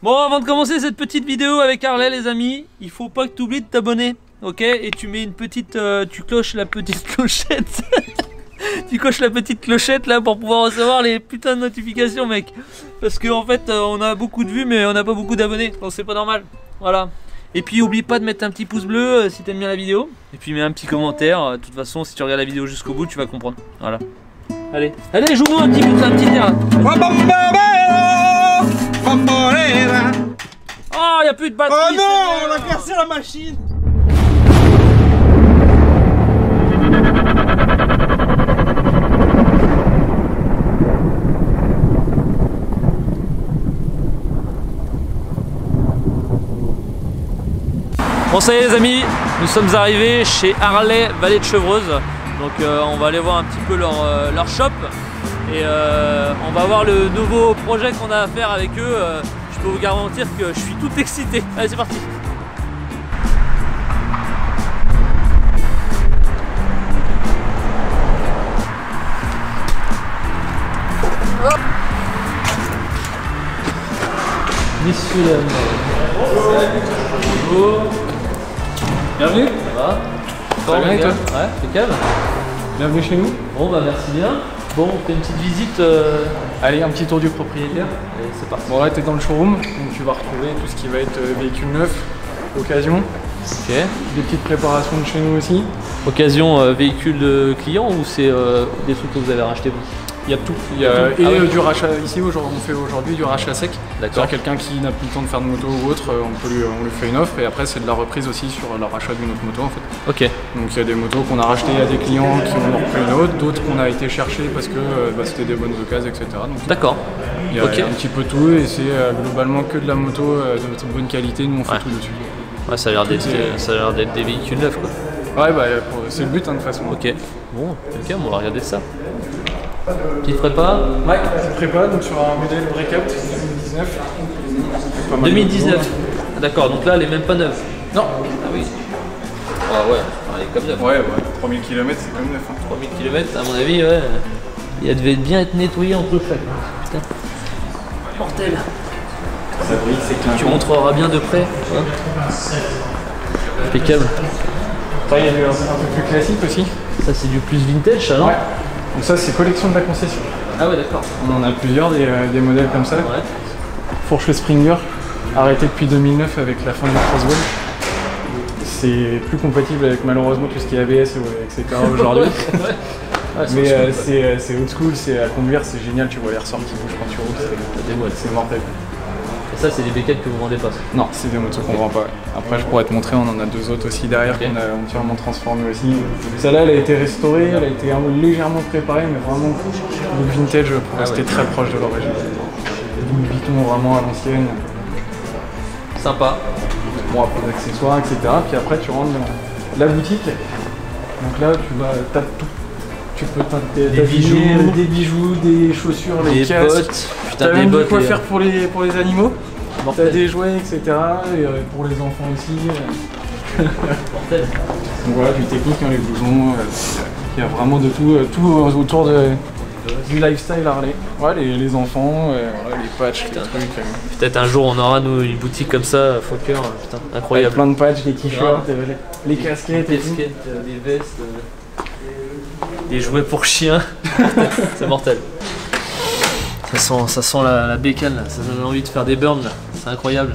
Bon, avant de commencer cette petite vidéo avec Harley, les amis, il faut pas que tu oublies de t'abonner, ok? Et tu mets une petite, tu cloches la petite clochette. Tu coches la petite clochette là pour pouvoir recevoir les putains de notifications, mec. Parce qu'en fait, on a beaucoup de vues, mais on n'a pas beaucoup d'abonnés, donc c'est pas normal. Voilà. Et puis oublie pas de mettre un petit pouce bleu si t'aimes bien la vidéo. Et puis mets un petit commentaire. De toute façon, si tu regardes la vidéo jusqu'au bout, tu vas comprendre. Voilà. Allez, allez, joue-moi un petit peu, un petit air. Oh, y a plus de batterie. Oh non, on a cassé la machine. Bon, ça y est les amis, nous sommes arrivés chez Harley Vallée de Chevreuse. Donc on va aller voir un petit peu leur shop. Et on va voir le nouveau projet qu'on a à faire avec eux. Je peux vous garantir que je suis tout excité. Allez, c'est parti. Messieurs, dames. Bonjour. Bienvenue. Ça va? Ça va bien et toi? Ouais, c'est calme. Bienvenue chez nous. Bon bah merci bien. Bon, on fait une petite visite. Allez, un petit tour du propriétaire. Allez, c'est parti. Bon là t'es dans le showroom, donc tu vas retrouver tout ce qui va être véhicule neuf, occasion. Ok. Des petites préparations de chez nous aussi. Occasion véhicule de client ou c'est des trucs que vous avez racheté vous? Il y a tout. Il y a oui. du rachat ici, on fait aujourd'hui du rachat sec. D'accord. Quelqu'un qui n'a plus le temps de faire de moto ou autre, on lui fait une offre et après c'est de la reprise aussi sur le rachat d'une autre moto en fait. Ok. Donc il y a des motos qu'on a rachetées à des clients qui en ont repris une autre, d'autres qu'on a été chercher parce que c'était des bonnes occasions, etc. D'accord. Il y a un petit peu tout et c'est globalement que de la moto de bonne qualité, nous on fait tout dessus. Ouais, ça a l'air d'être des véhicules neufs quoi. Ouais bah c'est le but hein, de toute façon. Ok. Bon, ok, on va regarder ça. Petite prépa. Ouais, petite prépa, donc sur un modèle break-up 2019. 2019. D'accord, donc là elle est même pas neuve. Non. Ah oui. Ah ouais, elle est comme neuve. Ouais, 3000 km c'est comme neuf. 3000 km à mon avis, ouais. Il devait bien être nettoyé entre chaque. Putain. Mortel. Ça brille, c'est clair. Tu montreras bien de près. Hein, impeccable. Après il y a du un peu plus classique aussi. Ça c'est du plus vintage ça non? Ouais. Donc ça c'est collection de la concession. Ah ouais d'accord. On en a plusieurs des modèles comme ça. Ouais. Fourche Springer, arrêté depuis 2009 avec la fin du crosswell. C'est plus compatible avec malheureusement tout ce qui est ABS etc. aujourd'hui. Ouais, mais c'est old school, c'est à conduire, c'est génial, tu vois les ressorts qui bougent quand tu roules, c'est mortel. Et ça c'est des béquettes que vous vendez pas? Non, c'est des motos qu'on vend pas. Après je pourrais te montrer, on en a deux autres aussi derrière qu'on a entièrement transformées aussi. Celle-là elle a été restaurée, elle a été légèrement préparée mais vraiment le vintage pour rester très proche de l'origine. Louis Vuitton vraiment à l'ancienne. Sympa. Bon après d'accessoires etc. Puis après tu rentres dans la boutique. Donc là t'as tout. Tu peux des bijoux, des chaussures, des casques. Bottes. T'as même de quoi faire pour les animaux. T'as des jouets, etc. Et pour les enfants aussi. Mortel. Donc voilà, du technique, hein, les blousons. Il y a vraiment de tout, autour du lifestyle Harley. Ouais, les enfants, voilà, les patchs, les trucs. Peut-être un jour on aura nous une boutique comme ça, Fokker, putain, incroyable. Avec plein de patchs, des t-shirts, les casquettes, des vestes. Des jouets pour chiens, c'est mortel. Ça sent la bécane là, ça donne envie de faire des burns là, c'est incroyable.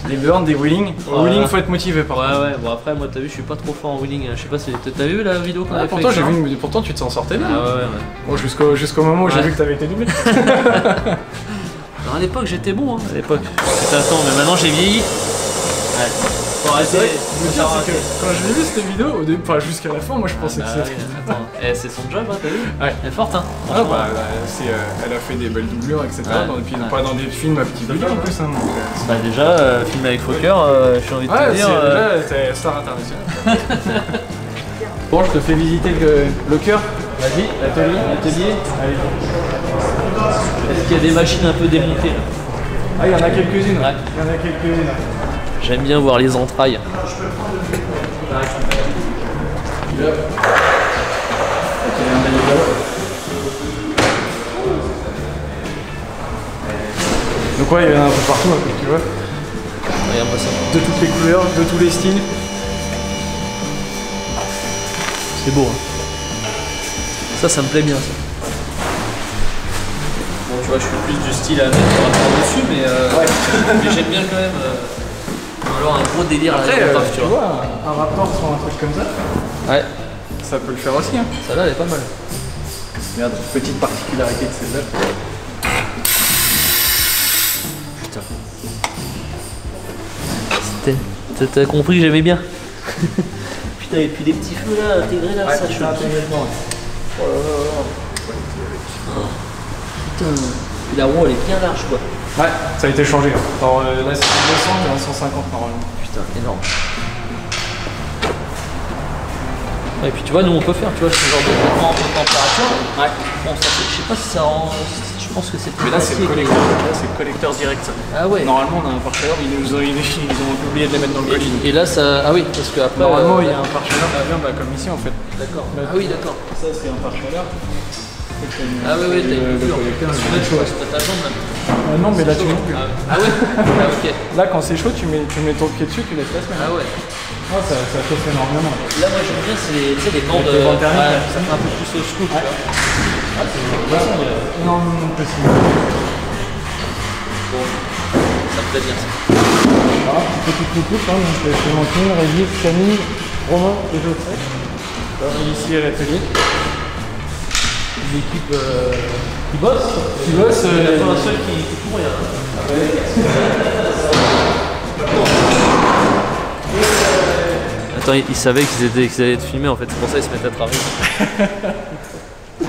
Des burns, des wheelings. Au wheeling faut être motivé par contre. Ouais, bon après moi t'as vu je suis pas trop fort en wheeling, je sais pas si t'as vu la vidéo qu'on avait fait. Pourtant j'ai vu, mais pourtant tu t'en sortais bien. Ah ouais. Bon jusqu'au moment où j'ai vu que t'avais été doublé. Alors, à l'époque j'étais bon, hein. À l'époque. C'était un temps, mais maintenant j'ai vieilli. Ouais. Faut arrêter. Quand j'ai vu cette vidéo, enfin jusqu'à la fin, moi je pensais que c'était. C'est son job, hein, t'as vu? Ouais. Elle est forte, hein. Ah bah, elle a fait des belles doublures, etc. Pas dans des films à petit budget en plus. Hein, donc, bah déjà, film avec Fokker, j'ai envie de te dire. Déjà, c'est star international. Bon, je te fais visiter le cœur. Vas-y, l'atelier. Allez. Est-ce qu'il y a des machines un peu démontées là? Ah, il y en a quelques-unes. Ouais. Il y en a quelques-unes. J'aime bien voir les entrailles. Donc Donc ouais, il y en a un peu partout, hein, comme tu vois. Regarde-moi ça. De toutes les couleurs, de tous les styles. C'est beau, hein. Ça me plaît bien, ça. Bon, tu vois, je suis plus du style à mettre dessus, mais, mais j'aime bien quand même avoir un gros délire. Après, là, tu vois, un Raptor sur un truc comme ça, ouais, ça peut le faire aussi. Hein. ça là, elle est pas mal. Regarde, petite particularité de celle-là. Putain. T'as compris que j'aimais bien. Putain, et puis des petits feux là, intégrés là, ça, je suis intégré dedans. Oh là là là. Putain. Et la roue, elle est bien large, quoi. Ouais, ça a été changé. Alors là, c'est 200 et 150 normalement. Putain, énorme. Ouais, et puis tu vois, nous on peut faire, tu vois, ce genre de traitement de température. Ouais. Bon, ça, je sais pas si ça rend. Je pense que c'est plus. Mais là, c'est le collecteur. Là, c'est le collecteur direct. Ça. Ah ouais. Normalement, on a un pare-chaleur, ils ont oublié de les mettre dans le colis. Et là, ça. Ah oui, parce que après. Normalement, il y a un pare-chaleur qui vient comme ici en fait. D'accord. Ah oui, d'accord. Ça, c'est un pare-chaleur. Ah oui, oui, t'as une couleur. collecteur. C'est pas ta jambe là. Non, mais là, tu mets plus. Ah ouais. Ah ok. Là, quand c'est chaud, tu mets ton pied dessus, tu laisses la semaine. Ah ouais. Oh, ça chauffe énormément. Là, moi, j'aime bien, c'est les bandes. Les bandes thermiques, ça fait un peu plus au scoop, tu vois. Ah, c'est énormément de possible. bon. Ça me plaît bien ça. Voilà, petite coupe, hein, donc Clémentine, Régis, Camille, Romain et Geoffrey. Ici à l'atelier. L'équipe qui bosse. Qui bosse. Il n'y a pas un seul qui court rien. Attends, ils savaient qu'ils allaient être filmés en fait, c'est pour ça qu'ils se mettent à travailler.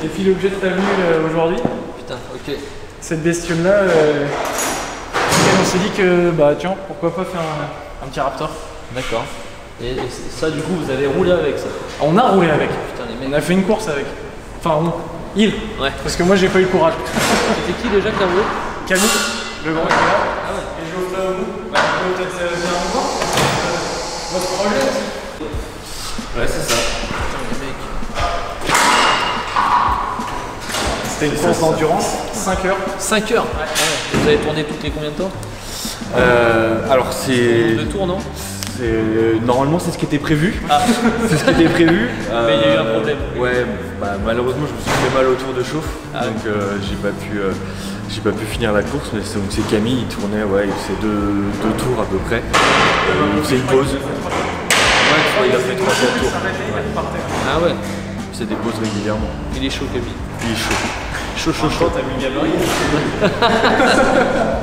Et puis l'objet de ta venue aujourd'hui. Putain, ok. Cette bestiole-là, on s'est dit que, bah tiens, pourquoi pas faire un petit Raptor. D'accord. Et ça, du coup, vous avez roulé avec ça? On a roulé avec. Putain, les mecs. On a fait une course avec. Enfin, il. Ouais. Parce que moi, j'ai pas eu le courage. C'était qui déjà qui a roulé? Camille, le grand qui est là. Ah ouais. Et Geoffrey au bout. Bah, tu peux peut-être venir nous voir. Votre projet aussi. Ouais, c'est ça. Putain, les mecs. C'était une course d'endurance, 5 heures. 5 heures? Ouais. Et vous avez tourné toutes les combien de temps? Alors c'est... De tours, non? Normalement c'est ce qui était prévu. Ah. C'est ce qui était prévu. Mais il y a eu un problème. Ouais, bah, malheureusement je me suis fait mal au tour de chauffe. Ah, donc j'ai pas pu finir la course. Mais c'est Camille, il tournait, ouais, il faisait deux tours à peu près. Il faisait une pause. Ouais, je crois qu'il a fait 3-4 tours. Ouais. Ah ouais. Il faisait des pauses régulièrement. Il est chaud, Camille. Il est chaud. Chaud, chaud, chaud. T'as mis Gabriel.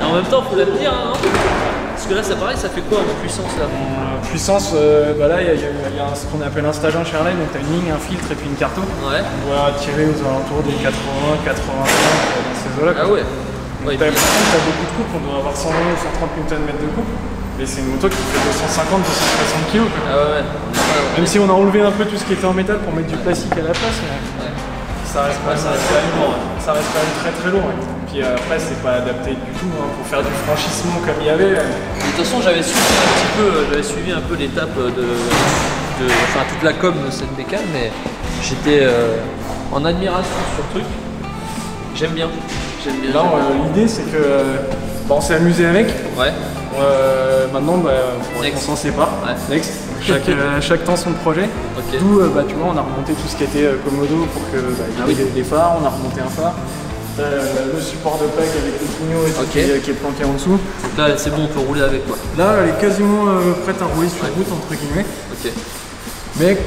En même temps, faut la tenir, hein, non? Parce que là, ça pareil, ça fait quoi en puissance là? Puissance, bah là, il y a ce qu'on appelle un stage en Shirley, donc t'as une ligne, un filtre et puis une carto. Ouais. On va tirer aux alentours des 80, 85 dans ces eaux-là. Ah ouais. Ouais, T'as beaucoup de coupe, on doit avoir 120 ou 130 Nm de coupe. Mais c'est une moto qui fait 250, 260 kg. Ah ouais. Même si on a enlevé un peu tout ce qui était en métal pour mettre du plastique à la place, mais ça reste quand même très très lourd. Puis après, c'est pas adapté du tout pour faire du franchissement comme il y avait. De toute façon, j'avais suivi un peu l'étape enfin toute la com de cette bécane, mais j'étais en admiration sur le truc. J'aime bien. Là, l'idée c'est que on s'est amusé avec. Ouais. Maintenant, on s'en sépare. Ouais. Next. Chaque temps son projet. Ok. D'où, tu vois, on a remonté tout ce qui était Komodo pour que il y ait des phares. On a remonté un phare. Le support de plaque avec le pignon et tout qui est planqué en dessous. Donc là, c'est bon, on peut rouler avec quoi. Là, elle est quasiment prête à rouler sur route entre guillemets. Ok. Mais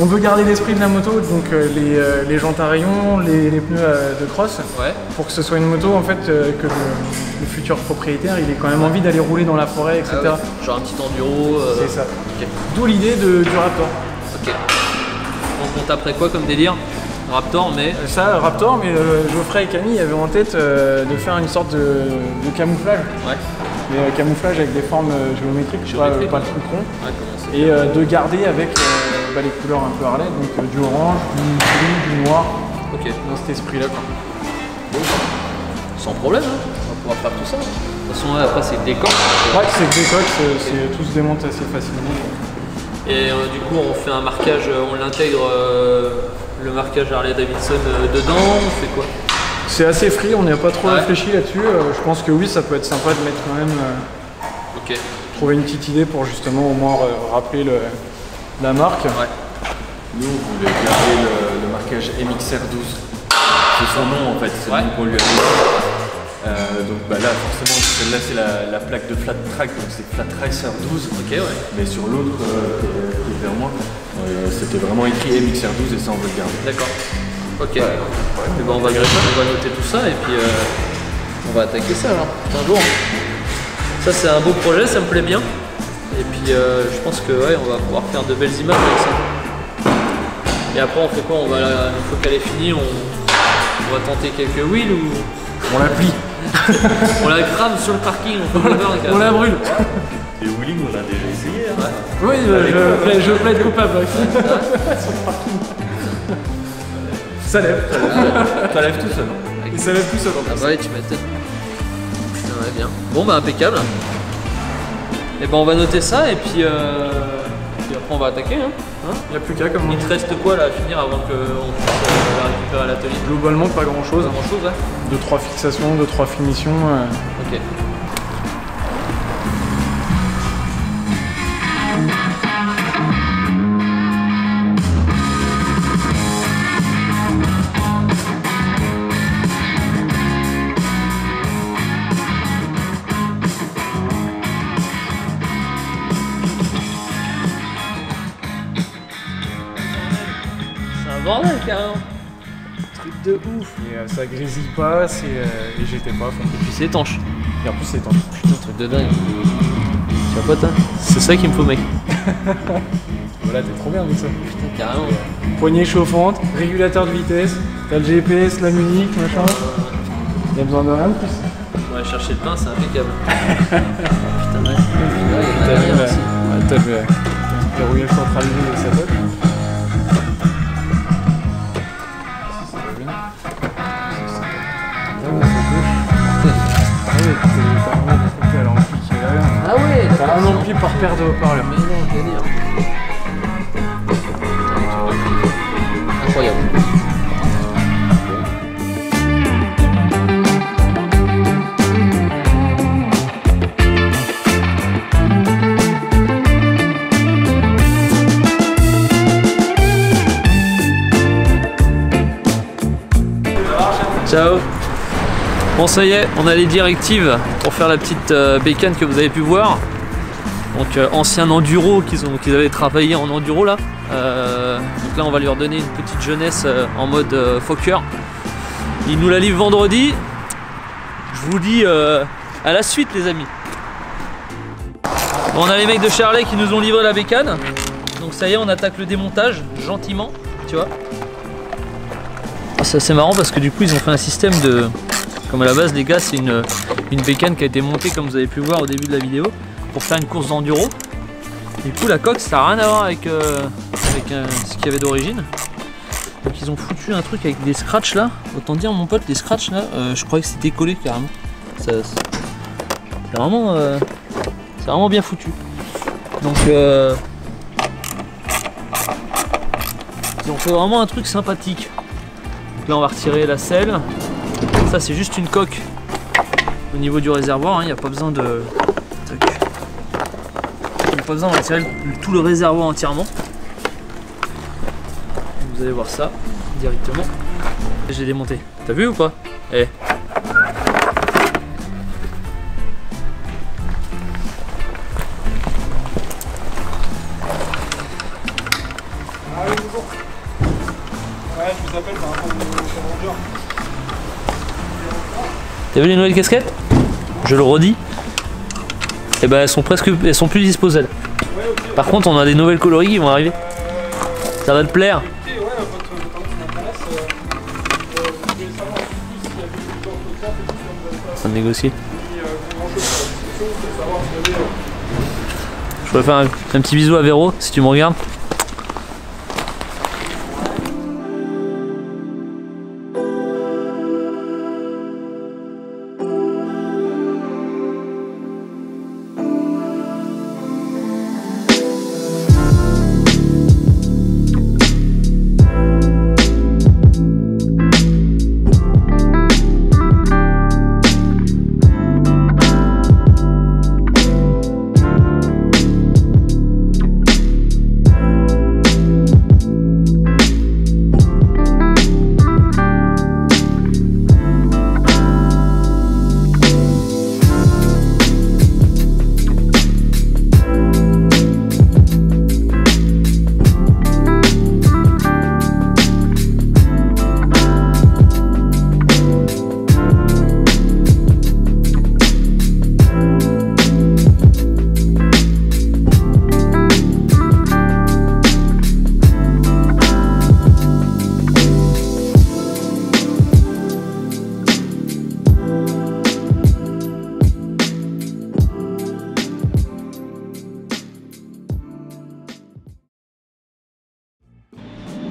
on veut garder l'esprit de la moto, donc les jantes à rayons, les pneus de cross, Ouais. pour que ce soit une moto en fait que le futur propriétaire il ait quand même envie d'aller rouler dans la forêt, etc. Ah ouais. Genre un petit enduro. C'est ça. Ok. D'où l'idée du Raptor. Ok. Donc on taperait quoi comme délire? Raptor, mais. Ça, Raptor, mais Geoffrey et Camille avaient en tête de faire une sorte de camouflage. Ouais. Mais camouflage avec des formes géométriques, pas le truc rond. Ouais, comment c'est? Et de garder avec les couleurs un peu Harley, donc du orange, du gris, du noir, Ok. dans cet esprit-là. Bon. Sans problème, hein. On va pouvoir faire tout ça. De toute façon, là, après, c'est le décor. Ouais, c'est que des coques, tout se démonte assez facilement. Et du coup, on fait un marquage, on l'intègre le marquage Harley Davidson dedans, on fait quoi? C'est assez free, on n'y a pas trop réfléchi là-dessus. Je pense que oui, ça peut être sympa de mettre quand même. Trouver une petite idée pour justement au moins rappeler la marque. Ouais. Nous, on voulait garder le marquage MXR12. C'est son nom en fait, c'est le nom qu'on lui a donné. Donc bah là, forcément, celle-là c'est la plaque de Flat Track, donc c'est Flat Racer 12. Mais sur l'autre, qui est vers moi, c'était vraiment écrit MXR12 et ça on veut le garder. D'accord. Ok. Et ben on va noter tout ça et puis on va attaquer ça alors. C'est un jour. Ça c'est un beau projet, ça me plaît bien. Et puis je pense que on va pouvoir faire de belles images avec ça. Et après on fait quoi? Une fois qu'elle est finie, on va tenter quelques wheels ou... On la plie. On la crame sur le parking, on la brûle. Les wheeling on a déjà essayé. Hein. Oui, je plaide coupable. Sur le parking. Ça lève. Ça lève tout seul. Et ça lève tout seul. Ah bah ouais, tu m'étonnes. Ouais, bien. Bon bah impeccable. Et ben on va noter ça et puis après on va attaquer. Il n'y a plus qu'à comme. Il te reste quoi là à finir avant qu'on puisse la récupérer à l'atelier? Globalement pas grand chose. Pas grand chose, ouais. 2-3 fixations, 2-3 finitions. Ok. Bordel carrément. Truc de ouf. Et ça grésille pas, et j'étais pas à fond. Et puis c'est étanche. Et en plus c'est étanche. Putain, truc de dingue. Tu vois pas, c'est ça qu'il me faut, mec. Voilà, t'es trop bien avec ça. Putain, carrément. Poignée chauffante, régulateur de vitesse, t'as le GPS, la musique, machin. Y'a besoin de rien de plus. On va aller chercher le pain, c'est impeccable. Putain, ouais. Il y a rien aussi. T'as le verrouillage centralisé de sa tête. Ah ouais, t'as un ampli par paire de haut-parleurs. Mais non, quel dire. Incroyable. Ciao. Bon ça y est, on a les directives pour faire la petite bécane que vous avez pu voir. Donc ancien enduro qu'ils avaient travaillé en enduro là. Donc là on va lui redonner une petite jeunesse en mode Fokker. Il nous la livre vendredi. Je vous dis à la suite les amis. Bon, on a les mecs de Charlet qui nous ont livré la bécane. Donc ça y est, on attaque le démontage gentiment, tu vois. C'est assez marrant parce que du coup ils ont fait un système de... Comme à la base les gars, c'est une bécane qui a été montée comme vous avez pu voir au début de la vidéo pour faire une course d'enduro. Du coup la coque ça n'a rien à voir avec, ce qu'il y avait d'origine. Donc ils ont foutu un truc avec des scratchs là. Autant dire mon pote, les scratchs là, je croyais que c'était collé carrément. C'est vraiment bien foutu. Donc ils ont fait vraiment un truc sympathique. Donc là on va retirer la selle. Ça c'est juste une coque au niveau du réservoir, il n'y a pas besoin de... Il n'y a pas besoin de retirer tout le réservoir entièrement. Vous allez voir ça directement. J'ai démonté. T'as vu ou pas? Eh. T'as vu les nouvelles casquettes? Je le redis. Et ben elles sont plus disposées. Par contre on a des nouvelles coloris qui vont arriver. Ça va te plaire. Ça me négocie. Je pourrais faire un petit bisou à Véro si tu me regardes.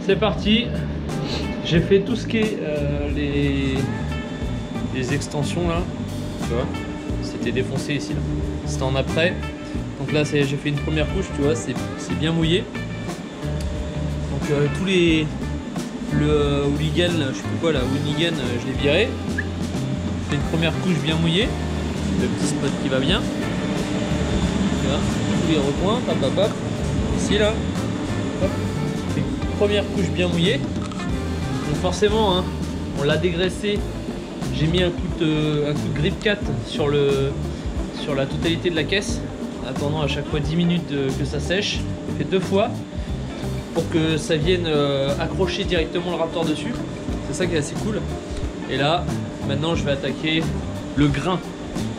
c'est parti. J'ai fait tout ce qui est les extensions là, tu vois. C'était défoncé ici là. C'était en après. Donc là j'ai fait une première couche, tu vois, c'est bien mouillé. Donc tous le hooligan, je sais plus quoi là, hooligan, je l'ai viré. J'ai fait une première couche bien mouillée. Le petit spot qui va bien. Tu vois, tous les recoins, hop hop hop. Ici là. Hop. Fait une première couche bien mouillée. Donc forcément, hein, on l'a dégraissé. J'ai mis un coup de grip 4 sur la totalité de la caisse, attendant à chaque fois 10 minutes que ça sèche. J'ai fait 2 fois pour que ça vienne accrocher directement le Raptor dessus. C'est ça qui est assez cool. Et là, maintenant je vais attaquer le grain.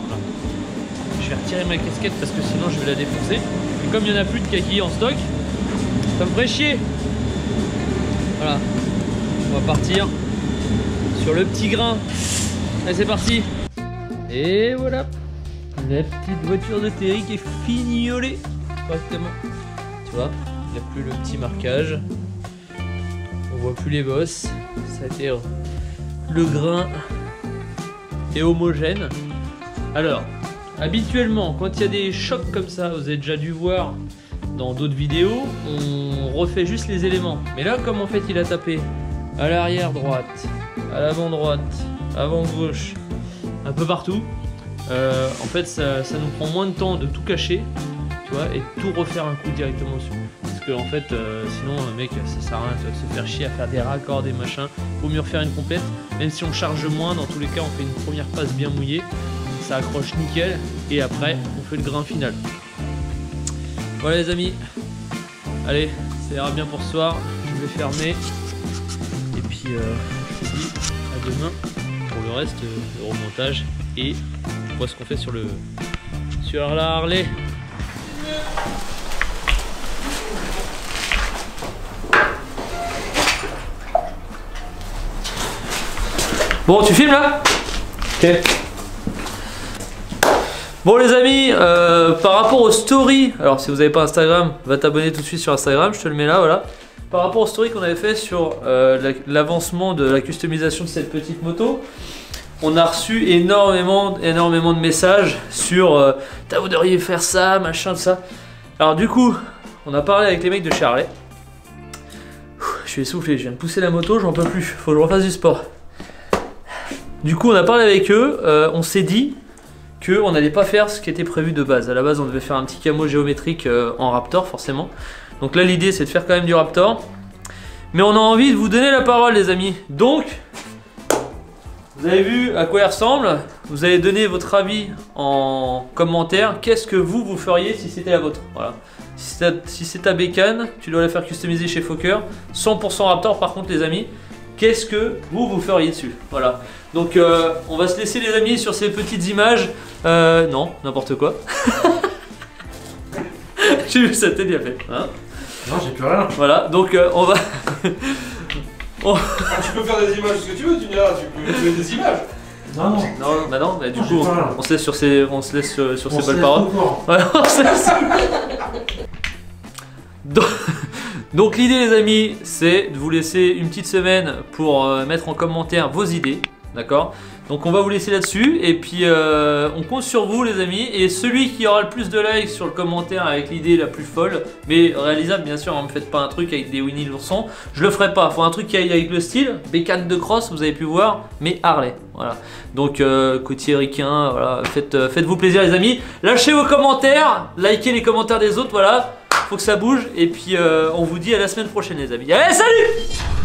Voilà. Je vais retirer ma casquette parce que sinon je vais la défoncer. Et comme il n'y en a plus de kaki en stock, ça me ferait chier. Voilà. On va partir sur le petit grain. Allez, c'est parti. Et voilà, la petite voiture de Terry qui est fignolée correctement. Tu vois, il n'y a plus le petit marquage. On voit plus les bosses. Ça a été le grain est homogène. Alors, habituellement, quand il y a des chocs comme ça, vous avez déjà dû voir dans d'autres vidéos, on refait juste les éléments. Mais là, comme en fait il a tapé à l'arrière droite, à l'avant droite, avant gauche, un peu partout, en fait ça nous prend moins de temps de tout cacher, tu vois, et tout refaire un coup directement dessus. Parce que en fait, sinon mec, ça sert à rien de se faire chier à faire des raccords, des machins. Vaut mieux refaire une complète, même si on charge moins, dans tous les cas on fait une première passe bien mouillée, ça accroche nickel, et après on fait le grain final. Voilà les amis, allez, ça ira bien pour ce soir, je vais fermer, et puis je vous dis à demain pour le reste de remontage, et on voit ce qu'on fait sur la Harley. Bon, tu filmes là? Ok. Bon les amis, par rapport aux stories, alors si vous n'avez pas Instagram, va t'abonner tout de suite sur Instagram, je te le mets là, voilà. Par rapport aux stories qu'on avait fait sur l'avancement de la customisation de cette petite moto, on a reçu énormément de messages sur vous devriez faire ça, machin, tout ça. Alors du coup, on a parlé avec les mecs de chez Harley. Je suis essoufflé, je viens de pousser la moto, j'en peux plus, faut que je refasse du sport. Du coup, on a parlé avec eux, on s'est dit qu'on n'allait pas faire ce qui était prévu de base. À la base, on devait faire un petit camo géométrique en Raptor, forcément. Donc là, l'idée, c'est de faire quand même du Raptor. Mais on a envie de vous donner la parole, les amis. Donc, vous avez vu à quoi il ressemble. Vous allez donner votre avis en commentaire. Qu'est-ce que vous feriez si c'était la vôtre? Voilà. Si c'est ta bécane, tu dois la faire customiser chez Fokker. 100% Raptor, par contre, les amis. Qu'est-ce que vous feriez dessus? Voilà. Donc on va se laisser les amis sur ces petites images. Non, n'importe quoi. J'ai vu sa tête, il a fait. Hein? Non, j'ai plus rien. Voilà, donc on va. Tu peux faire des images ce que tu veux, tu me diras, tu peux faire des images. Non, bah non, bah du coup on se laisse sur ces, sur ces belles paroles. Voilà, on se laisse. Donc l'idée les amis, c'est de vous laisser une petite semaine pour mettre en commentaire vos idées, d'accord? Donc on va vous laisser là-dessus, et puis on compte sur vous les amis, et celui qui aura le plus de likes sur le commentaire avec l'idée la plus folle, mais réalisable bien sûr, ne me faites pas un truc avec des Winnie l'ourson, je le ferai pas, faut un truc qui aille avec le style, bécane de cross, vous avez pu voir, mais Harley, voilà. Donc côtier ricain, voilà, faites-vous plaisir les amis, lâchez vos commentaires, likez les commentaires des autres, voilà. Faut que ça bouge, et puis on vous dit à la semaine prochaine les amis. Allez, salut!